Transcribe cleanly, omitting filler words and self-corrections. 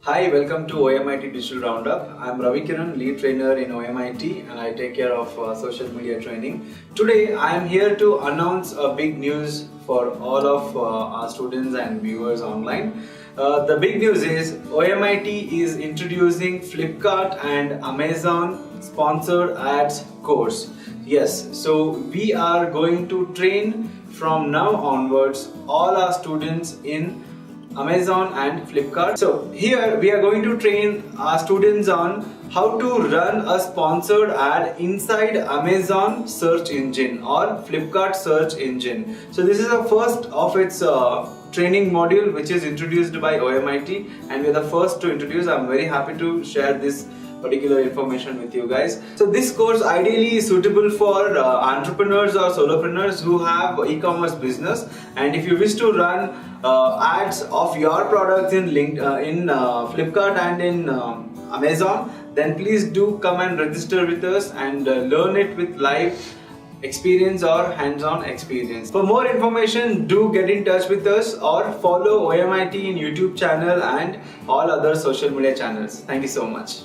Hi, welcome to OMiT Digital Roundup. I'm Ravi Kiran, lead trainer in OMiT, and I take care of social media training. Today, I am here to announce a big news for all of our students and viewers online. The big news is OMiT is introducing Flipkart and Amazon sponsored ads course. Yes, so we are going to train from now onwards all our students in Amazon and Flipkart. So here we are going to train our students on how to run a sponsored ad inside Amazon search engine or Flipkart search engine. So this is the first of its training module which is introduced by OMiT, and we are the first to introduce. I'm very happy to share this particular information with you guys. So this course ideally is suitable for entrepreneurs or solopreneurs who have e-commerce business, and if you wish to run ads of your products in Flipkart and in Amazon, then please do come and register with us and learn it with live experience or hands-on experience. For more information, do get in touch with us or follow OMiT in YouTube channel and all other social media channels. Thank you so much.